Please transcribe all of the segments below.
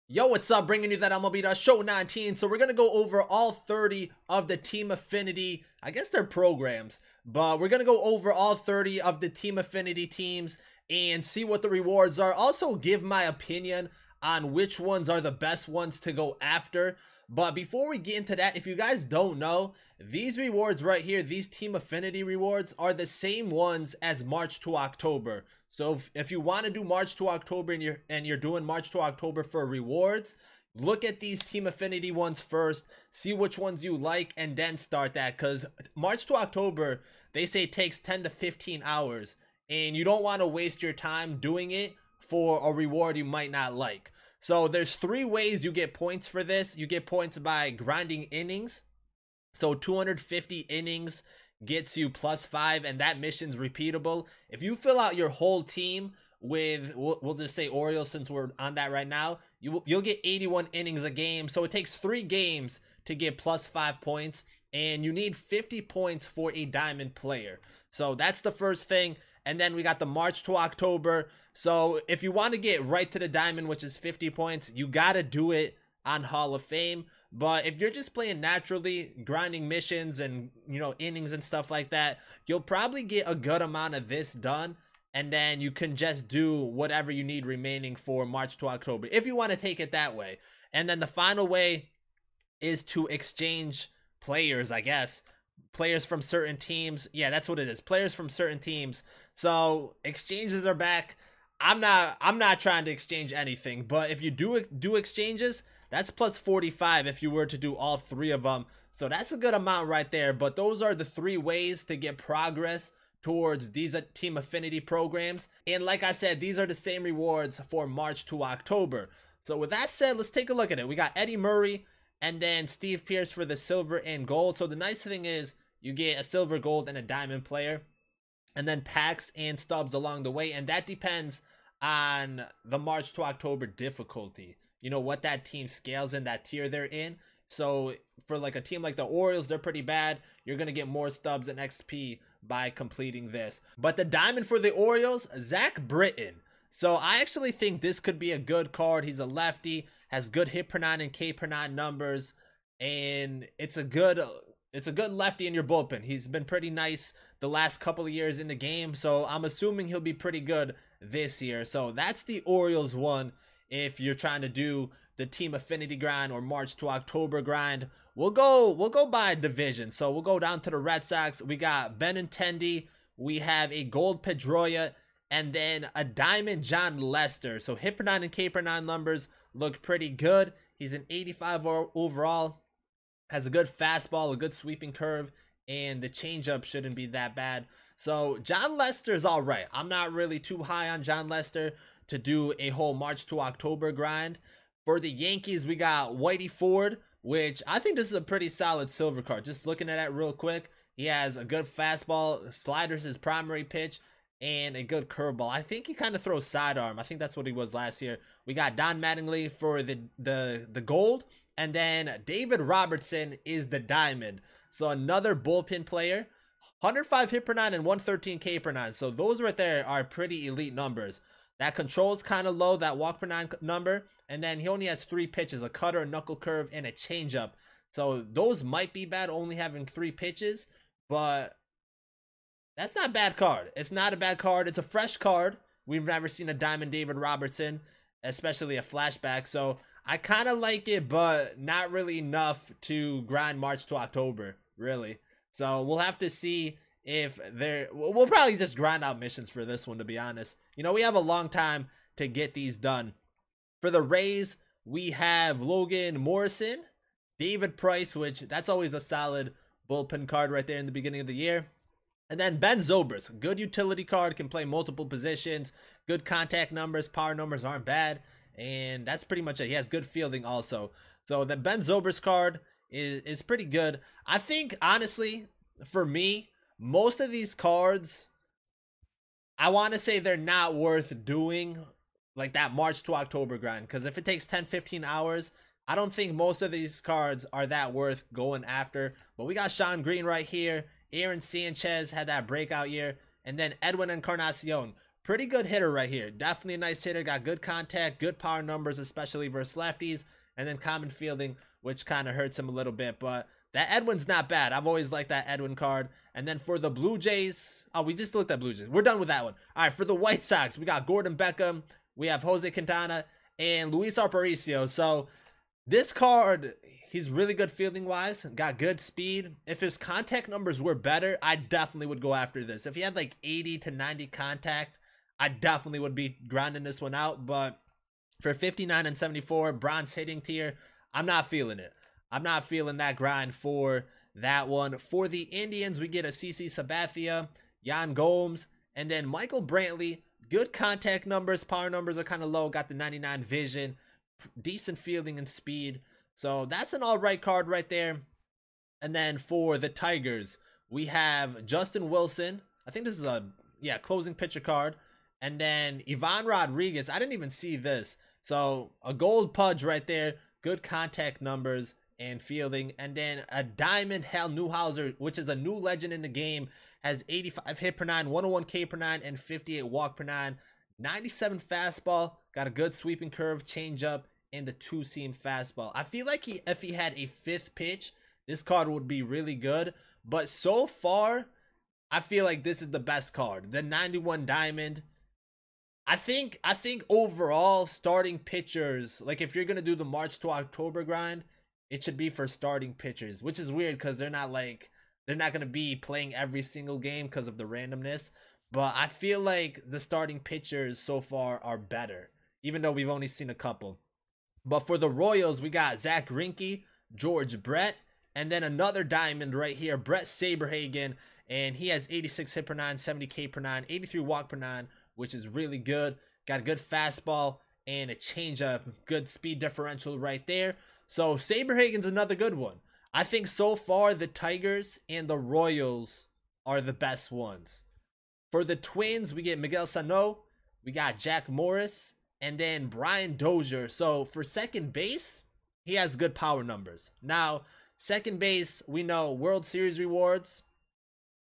Yo, what's up? Bringing you that MLB Show 19. So we're going to go over all 30 of the Team Affinity, I guess they're programs, but we're going to go over all 30 of the Team Affinity teams and see what the rewards are. Also give my opinion on which ones are the best ones to go after. But before we get into that, if you guys don't know, these rewards right here, these Team Affinity rewards are the same ones as March to October. So if you want to do March to October and you're doing March to October for rewards, look at these Team Affinity ones first, see which ones you like, and then start that. Because March to October, they say it takes 10 to 15 hours, and you don't want to waste your time doing it for a reward you might not like. So there's 3 ways you get points for this. You get points by grinding innings. So 250 innings gets you +5, and that mission's repeatable. If you fill out your whole team with, we'll just say Orioles since we're on that right now, you'll get 81 innings a game. So it takes 3 games to get +5 points, and you need 50 points for a diamond player. So that's the first thing. And then we got the March to October. So if you want to get right to the diamond, which is 50 points, you got to do it on Hall of Fame. But if you're just playing naturally, grinding missions and, innings and stuff like that, you'll probably get a good amount of this done. And then you can just do whatever you need remaining for March to October, if you want to take it that way. And then the final way is to exchange players, I guess. Players from certain teams. Yeah, that's what it is. Players from certain teams. So exchanges are back. I'm not trying to exchange anything, but if you do exchanges, that's +45 if you were to do all 3 of them. So that's a good amount right there. But those are the 3 ways to get progress towards these Team Affinity programs. And like I said, these are the same rewards for March to October. So with that said, let's take a look at it. We got Eddie Murray and then Steve Pearce for the silver and gold. So the nice thing is you get a silver, gold, and a diamond player, and then packs and stubs along the way. And that depends on the March to October difficulty. You know what that team scales in, that tier they're in. So for like a team like the Orioles, they're pretty bad. You're going to get more stubs and XP by completing this. But the diamond for the Orioles, Zach Britton. So I actually think this could be a good card. He's a lefty, has good hit per 9 and K per 9 numbers, and it's a good lefty in your bullpen. He's been pretty nice the last couple of years in the game, so I'm assuming he'll be pretty good this year. So that's the Orioles one. If you're trying to do the Team Affinity grind or March to October grind, we'll go by division. So we'll go down to the Red Sox. We got Benintendi, we have a gold Pedroia, and then a diamond John Lester. So hit per 9 and K per 9 numbers look pretty good. He's an 85 overall, has a good fastball, a good sweeping curve, and the changeup shouldn't be that bad. So John Lester is all right. I'm not really too high on John Lester to do a whole March to October grind. For the Yankees, we got Whitey Ford, which I think this is a pretty solid silver card. Just looking at it real quick, he has a good fastball, sliders his primary pitch, and a good curveball. I think he kind of throws sidearm. I think that's what he was last year. We got Don Mattingly for the gold, and then David Robertson is the diamond. So another bullpen player, 105 hit per 9 and 113 K per 9. So those right there are pretty elite numbers. That control's kind of low, that walk per 9 number, and then he only has 3 pitches, a cutter, a knuckle curve, and a changeup. So those might be bad, only having 3 pitches, but that's not a bad card. It's not a bad card. It's a fresh card. We've never seen a diamond David Robertson, especially a flashback. So I kind of like it, but not really enough to grind March to October, really. So we'll have to see if we'll probably just grind out missions for this one, to be honest. We have a long time to get these done. For the Rays, we have Logan Morrison, David Price, which that's always a solid bullpen card right there in the beginning of the year. And then Ben Zobrist, good utility card, can play multiple positions, good contact numbers, power numbers aren't bad, and that's pretty much it. He has good fielding also. So the Ben Zobrist card is pretty good. I think, honestly, for me, most of these cards, I want to say they're not worth doing like that March to October grind, because if it takes 10-15 hours, I don't think most of these cards are that worth going after. But we got Sean Green right here. Aaron Sanchez had that breakout year, and then Edwin Encarnacion, pretty good hitter right here. Definitely a nice hitter. Got good contact, good power numbers, especially versus lefties. And then common fielding, which kind of hurts him a little bit. But that Edwin's not bad. I've always liked that Edwin card. And then for the Blue Jays, oh, we just looked at Blue Jays. We're done with that one. All right, for the White Sox, we got Gordon Beckham. We have Jose Quintana and Luis Aparicio. So this card, he's really good fielding wise, got good speed. If his contact numbers were better, I definitely would go after this. If he had like 80 to 90 contact, I definitely would be grinding this one out. But for 59 and 74 bronze hitting tier, I'm not feeling it. I'm not feeling that grind for that one. For the Indians, we get a CC Sabathia, Yan Gomes, and then Michael Brantley. Good contact numbers, power numbers are kind of low, got the 99 vision, decent fielding and speed. So that's an all right card right there. And then for the Tigers, we have Justin Wilson. I think this is a, yeah, closing pitcher card. And then Ivan Rodriguez. I didn't even see this. So a gold pudge right there. Good contact numbers and fielding. And then a Diamond Hal Newhouser, which is a new legend in the game, has 85 hit per 9, 101 K per 9, and 58 walk per 9. 97 fastball, got a good sweeping curve, changeup, and the two-seam fastball. I feel like if he had a fifth pitch, this card would be really good. But so far, I feel like this is the best card. The 91 Diamond. I think overall starting pitchers, like if you're gonna do the March to October grind, it should be for starting pitchers, which is weird because they're not gonna be playing every single game because of the randomness. But I feel like the starting pitchers so far are better, even though we've only seen a couple. But for the Royals, we got Zach Greinke, George Brett, and then another diamond right here, Brett Saberhagen, and he has 86 hit per 9, 70 K per 9, 83 walk per 9, which is really good. Got a good fastball and a changeup, good speed differential right there. So Saberhagen's another good one. I think so far the Tigers and the Royals are the best ones. For the Twins, we get Miguel Sano, we got Jack Morris, and then Brian Dozier. So for second base, he has good power numbers. Now, second base, we know World Series rewards.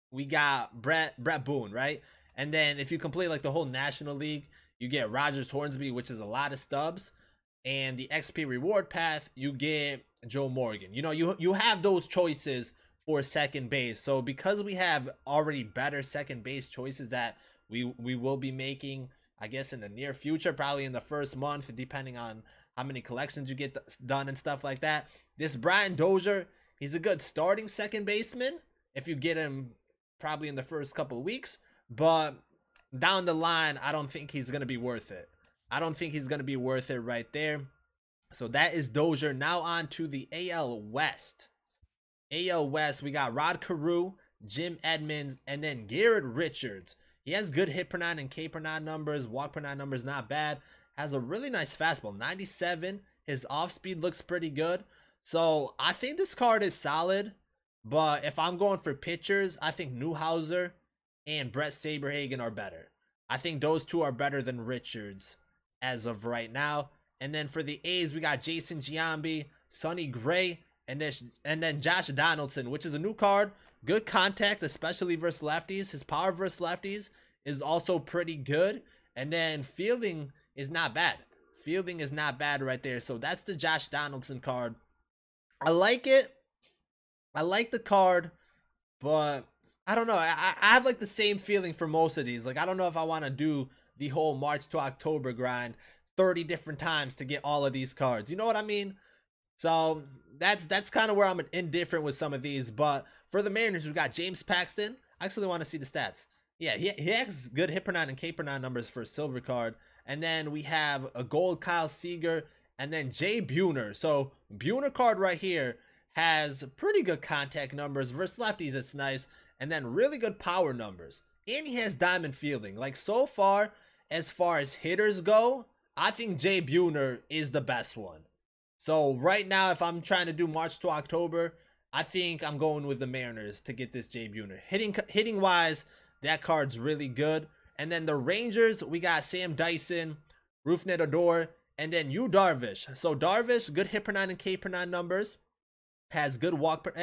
We got Brett Boone, right? And then if you complete like the whole National League, you get Rogers Hornsby, which is a lot of stubs. And the XP reward path, you get Joe Morgan. You know, you have those choices for second base. So because we have already better second base choices that we will be making, I guess in the near future, probably in the first month, depending on how many collections you get done and stuff like that. This Brian Dozier, he's a good starting second baseman if you get him probably in the first couple of weeks. But down the line, I don't think he's going to be worth it. I don't think he's going to be worth it right there. So that is Dozier. Now on to the AL West. AL West, we got Rod Carew, Jim Edmonds, and then Garrett Richards. He has good hit per 9 and K per 9 numbers. Walk per 9 numbers, not bad. Has a really nice fastball, 97. His off speed looks pretty good. So I think this card is solid. But if I'm going for pitchers, I think Newhouser and Brett Saberhagen are better. I think those two are better than Richards as of right now. And then for the A's, we got Jason Giambi, Sonny Gray, and then Josh Donaldson, which is a new card. Good contact, especially versus lefties. His power versus lefties is also pretty good. And then fielding is not bad. Fielding is not bad right there. So that's the Josh Donaldson card. I like it. I like the card, but I don't know. I have like the same feeling for most of these. Like, I don't know if I want to do the whole March to October grind 30 different times to get all of these cards. You know what I mean? So that's kind of where I'm indifferent with some of these. But for the Mariners, we got James Paxton. I actually want to see the stats. Yeah, he has good hit per 9 and K per 9 numbers for a silver card. And then we have a gold Kyle Seager and then Jay Buhner. So Buhner card right here has pretty good contact numbers. Versus lefties, it's nice. And then really good power numbers. And he has diamond fielding. Like, so far as hitters go, I think Jay Buhner is the best one. So right now, if I'm trying to do March to October, I think I'm going with the Mariners to get this Jay Buhner. Hitting wise, that card's really good. And then the Rangers, we got Sam Dyson, Rougned Odor, and then Yu Darvish. So Darvish, good hit per 9 and K per 9 numbers. Has good walk per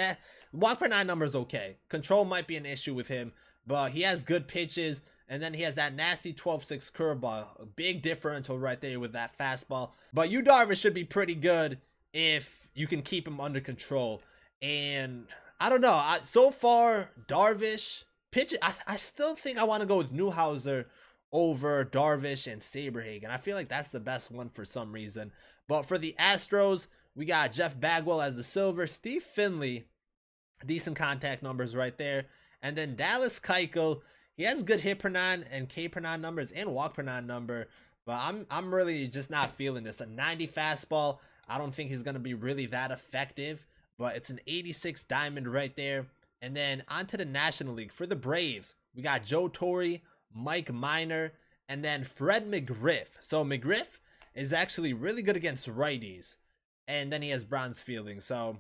9 numbers, okay. Control might be an issue with him, but he has good pitches, And then he has that nasty 12-6 curveball. A big differential right there with that fastball. But Yu Darvish should be pretty good if you can keep him under control. And I don't know. So far, Darvish, pitch. I still think I want to go with Newhouser over Darvish and Saberhagen. I feel like that's the best one for some reason. But for the Astros, we got Jeff Bagwell as the silver. Steve Finley, decent contact numbers right there. And then Dallas Keuchel, he has good hit per nine and K per nine numbers and walk per nine number. But I'm really just not feeling this. A 90 fastball, I don't think he's going to be really that effective. But it's an 86 diamond right there. And then onto the National League. For the Braves, we got Joe Torre, Mike Minor, and then Fred McGriff. So McGriff is actually really good against righties. And then he has bronze fielding. So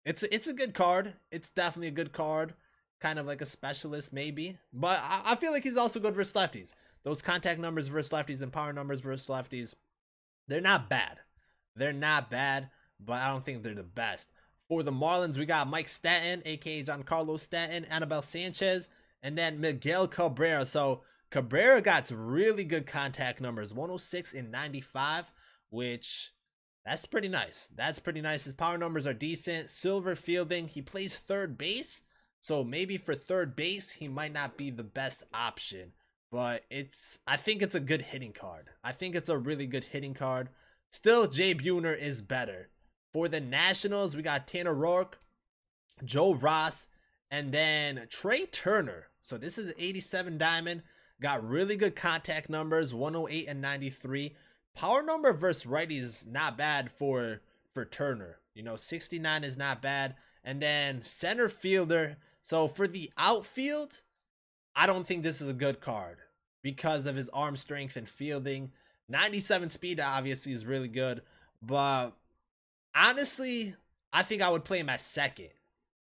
it's a good card. It's definitely a good card. Kind of like a specialist maybe. But I feel like he's also good versus lefties. Those contact numbers versus lefties and power numbers versus lefties, they're not bad. They're not bad, but I don't think they're the best. For the Marlins, we got Mike Stanton, aka Giancarlo Stanton, Anibal Sanchez, and then Miguel Cabrera. So Cabrera got really good contact numbers, 106 and 95, which that's pretty nice. That's pretty nice. His power numbers are decent. Silver fielding. He plays third base, so maybe for third base he might not be the best option, but I think it's a good hitting card. I think it's a really good hitting card. Still, Jay Buhner is better. For the Nationals, we got Tanner Roark, Joe Ross, and then Trey Turner. So this is an 87 diamond. Got really good contact numbers, 108 and 93. Power number versus righties not bad for Turner. You know, 69 is not bad. And then center fielder. So for the outfield, I don't think this is a good card because of his arm strength and fielding. 97 speed obviously is really good, but honestly, I think I would play him at second.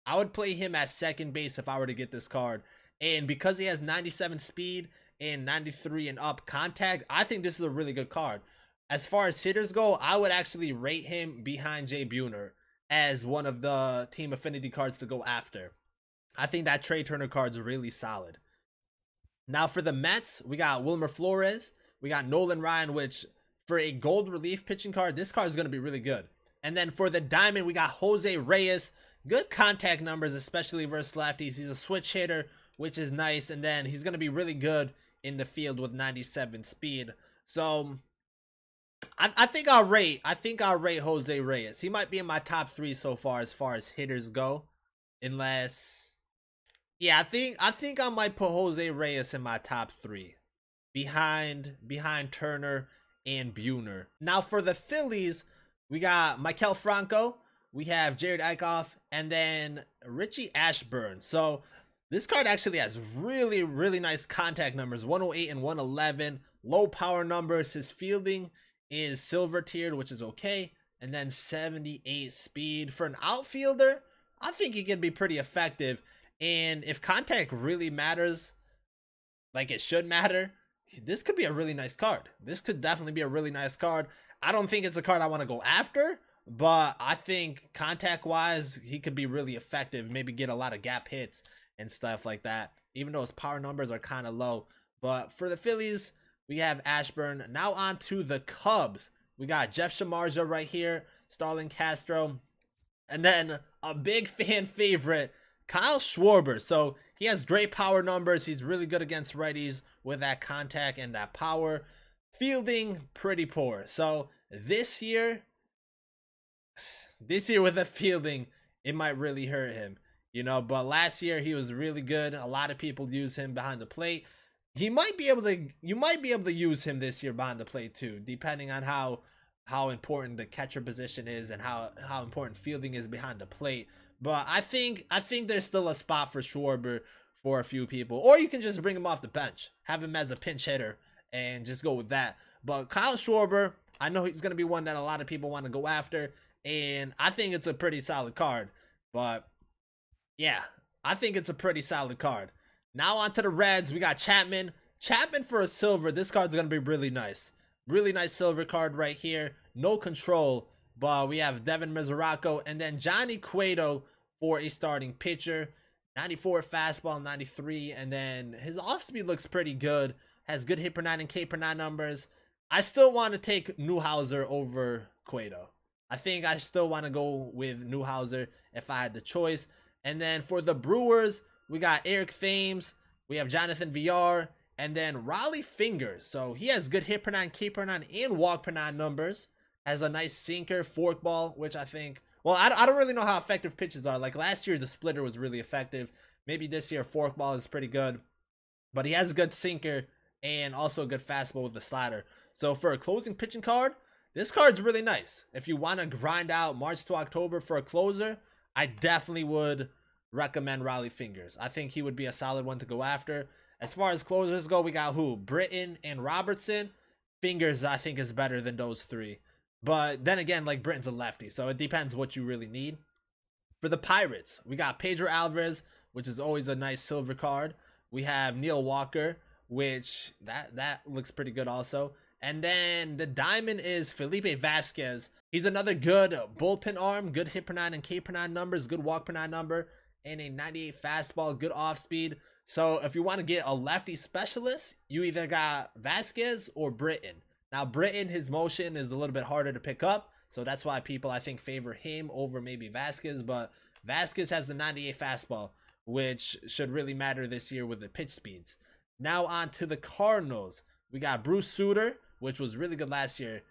I would play him at second base if I were to get this card. And because he has 97 speed and 93 and up contact, I think this is a really good card. As far as hitters go, I would actually rate him behind Jay Buhner as one of the team affinity cards to go after. I think that Trey Turner card's really solid. Now for the Mets, we got Wilmer Flores. We got Nolan Ryan, which for a gold relief pitching card, this card is going to be really good. And then for the Diamond, we got Jose Reyes. Good contact numbers, especially versus lefties. He's a switch hitter, which is nice. And then he's going to be really good in the field with 97 speed. So I think I'll rate Jose Reyes. He might be in my top 3 so far as hitters go. Unless, yeah, I think I might put Jose Reyes in my top 3. Behind Turner and Buhner. Now for the Phillies, we got Maikel Franco, we have Jared Eichhoff, and then Richie Ashburn. So this card actually has really, really nice contact numbers, 108 and 111. Low power numbers. His fielding is silver tiered, which is okay. And then 78 speed. For an outfielder, I think he can be pretty effective. And if contact really matters, like it should matter, this could be a really nice card. This could definitely be a really nice card. I don't think it's a card I want to go after, but I think contact-wise, he could be really effective. Maybe get a lot of gap hits and stuff like that, even though his power numbers are kind of low. But for the Phillies, we have Ashburn. Now on to the Cubs. We got Jeff Shamarja right here, Starlin Castro, and then a big fan favorite, Kyle Schwarber. So he has great power numbers. He's really good against righties with that contact and that power. Fielding, pretty poor. So this year with the fielding, it might really hurt him, you know. But last year he was really good. A lot of people use him behind the plate. You might be able to use him this year behind the plate too, depending on how important the catcher position is and how important fielding is behind the plate. But I think there's still a spot for Schwarber for a few people, or you can just bring him off the bench, have him as a pinch hitter, and just go with that. But Kyle Schwarber, I know he's gonna be one that a lot of people want to go after, and I think it's a pretty solid card. But yeah, I think it's a pretty solid card. Now on to the Reds, we got Chapman. Chapman for a silver. This card's gonna be really nice. Really nice silver card right here. No control, but we have Devin Mesoraco and then Johnny Cueto for a starting pitcher. 94 fastball, 93, and then his off speed looks pretty good. Has good hit per nine and K per nine numbers. I still want to take Newhouser over Cueto. I think I still want to go with Newhouser if I had the choice. And then for the Brewers, we got Eric Thames, we have Jonathan VR, and then Raleigh Fingers. So he has good hit per nine, K per nine, and walk per nine numbers. Has a nice sinker, forkball, which I think, well, I don't really know how effective pitches are. Like last year, the splitter was really effective. Maybe this year, forkball is pretty good. But he has a good sinker and also a good fastball with the slider. So for a closing pitching card, this card's really nice. If you want to grind out March to October for a closer, I definitely would recommend Raleigh Fingers. I think he would be a solid one to go after. As far as closers go, we got who? Britton and Robertson. Fingers, I think, is better than those three. But then again, like, Britton's a lefty, so it depends what you really need. For the Pirates, we got Pedro Alvarez, which is always a nice silver card. We have Neil Walker, which that looks pretty good also. And then the diamond is Felipe Vasquez. He's another good bullpen arm, good hit per nine and K per nine numbers, good walk per nine number, and a 98 fastball, good off speed. So if you want to get a lefty specialist, you either got Vasquez or Britton. Now Britton, his motion is a little bit harder to pick up, so that's why people, I think, favor him over maybe Vasquez. But Vasquez has the 98 fastball, which should really matter this year with the pitch speeds. Now on to the Cardinals. We got Bruce Sutter, which was really good last year,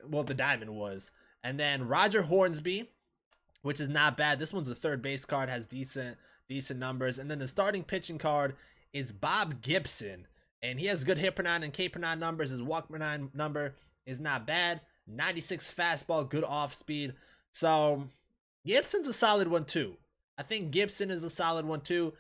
well, the diamond was. And then Roger Hornsby, which is not bad. This one's a third base card, has decent numbers. And then the starting pitching card is Bob Gibson, and he has good hit per nine and K per nine numbers. His walk per nine number is not bad. 96 fastball, good off speed. So Gibson's a solid one too. I think Gibson is a solid one too.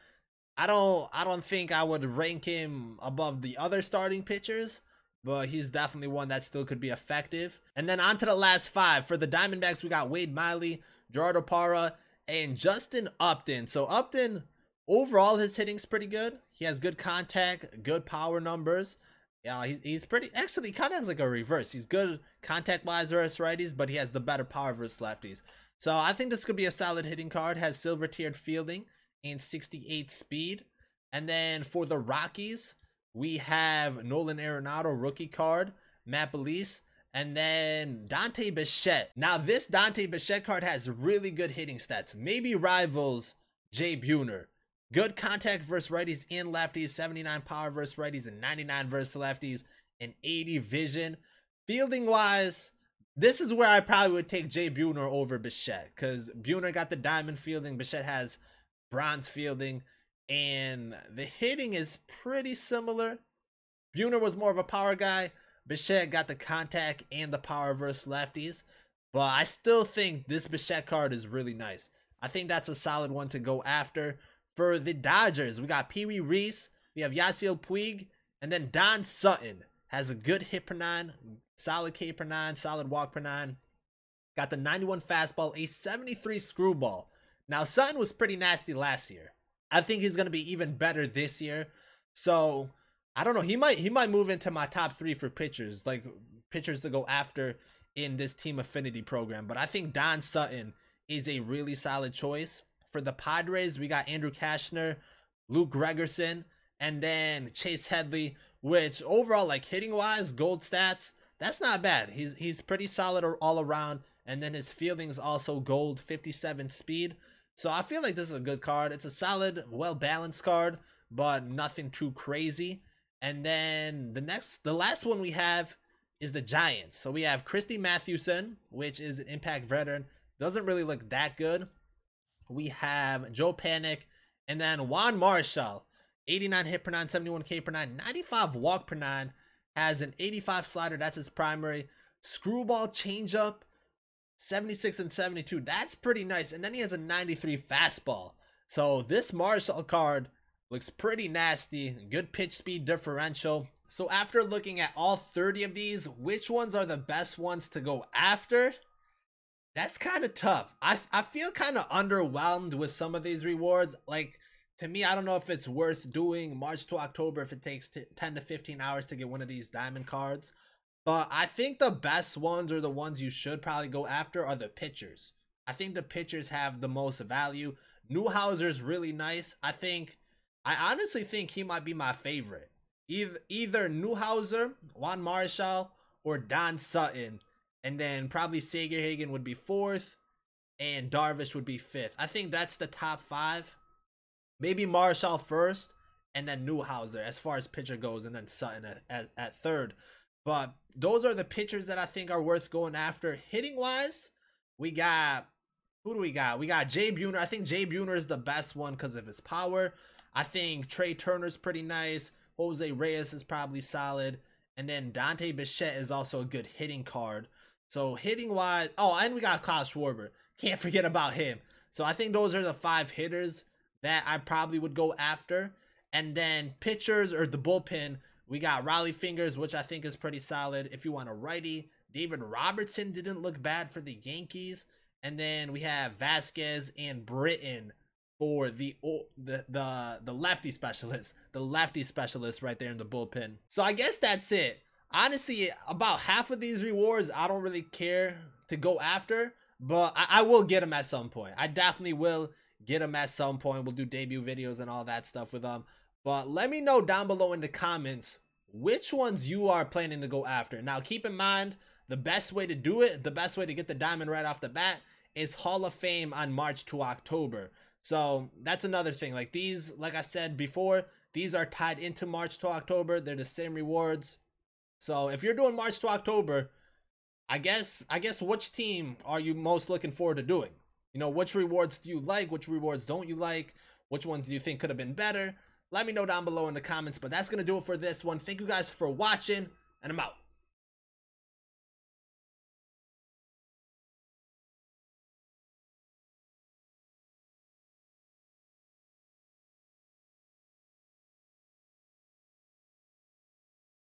I don't think I would rank him above the other starting pitchers, but he's definitely one that still could be effective. And then on to the last five. For the Diamondbacks, we got Wade Miley, Gerardo Parra, and Justin Upton. So Upton, overall, his hitting's pretty good. He has good contact, good power numbers. Yeah, he's pretty, actually, he kind of has like a reverse. He's good contact-wise versus righties, but he has the better power versus lefties. So I think this could be a solid hitting card. Has silver tiered fielding and 68 speed. And then for the Rockies, we have Nolan Arenado, rookie card, Matt Belise, and then Dante Bichette. Now this Dante Bichette card has really good hitting stats, maybe rivals Jay Buhner. Good contact versus righties and lefties, 79 power versus righties and 99 versus lefties, and 80 vision. Fielding wise, this is where I probably would take Jay Buhner over Bichette, because Buhner got the diamond fielding, Bichette has bronze fielding, and the hitting is pretty similar. Buhner was more of a power guy. Bichette got the contact and the power versus lefties. But I still think this Bichette card is really nice. I think that's a solid one to go after. For the Dodgers, we got Pee Wee Reese, we have Yasiel Puig, and then Don Sutton. Has a good hit per nine, solid K per nine, solid walk per nine. Got the 91 fastball, a 73 screwball. Now Sutton was pretty nasty last year. I think he's going to be even better this year. So I don't know. He might move into my top three for pitchers, like pitchers to go after in this team affinity program. But I think Don Sutton is a really solid choice. For the Padres, we got Andrew Kashner, Luke Gregerson, and then Chase Headley, which overall, like hitting wise, gold stats, that's not bad. He's pretty solid all around. And then his fielding is also gold, 57 speed. So I feel like this is a good card. It's a solid, well-balanced card, but nothing too crazy. And then the last one we have is the Giants. So we have Christy Mathewson, which is an impact veteran. Doesn't really look that good. We have Joe Panic, and then Juan Marshall, 89 hit per nine, 71 K per nine, 95 walk per nine. Has an 85 slider. That's his primary. Screwball changeup, 76 and 72. That's pretty nice. And then he has a 93 fastball. So this Marshall card looks pretty nasty. Good pitch speed differential. So after looking at all 30 of these, which ones are the best ones to go after? That's kind of tough. I feel kind of underwhelmed with some of these rewards. Like, to me, I don't know if it's worth doing March to October if it takes 10 to 15 hours to get one of these diamond cards. But I think the best ones, or the ones you should probably go after, are the pitchers. I think the pitchers have the most value. Newhouser's really nice. I honestly think he might be my favorite. Either Newhouser, Juan Marshall, or Don Sutton. And then probably Sagerhagen would be 4th. And Darvish would be 5th. I think that's the top 5. Maybe Marshall 1st. And then Newhouser as far as pitcher goes. And then Sutton at 3rd. But those are the pitchers that I think are worth going after. Hitting wise, we got... Who do we got? We got Jay Buhner. I think Jay Buhner is the best one because of his power. I think Trey Turner's pretty nice. Jose Reyes is probably solid. And then Dante Bichette is also a good hitting card. So hitting wise... Oh, and we got Kyle Schwarber. Can't forget about him. So I think those are the 5 hitters that I probably would go after. And then pitchers or the bullpen, we got Raleigh Fingers, which I think is pretty solid. If you want a righty, David Robertson didn't look bad for the Yankees. And then we have Vasquez and Britton for the lefty specialist. The lefty specialist right there in the bullpen. So I guess that's it. Honestly, about half of these rewards, I don't really care to go after. But I will get them at some point. I definitely will get them at some point. We'll do debut videos and all that stuff with them. But let me know down below in the comments which ones you are planning to go after. Now, keep in mind, the best way to do it, the best way to get the diamond right off the bat is Hall of Fame on March to October. So that's another thing. Like these, like I said before, these are tied into March to October. They're the same rewards. So if you're doing March to October, I guess which team are you most looking forward to doing? You know, which rewards do you like? Which rewards don't you like? Which ones do you think could have been better? Let me know down below in the comments. But that's going to do it for this one. Thank you guys for watching, and I'm out.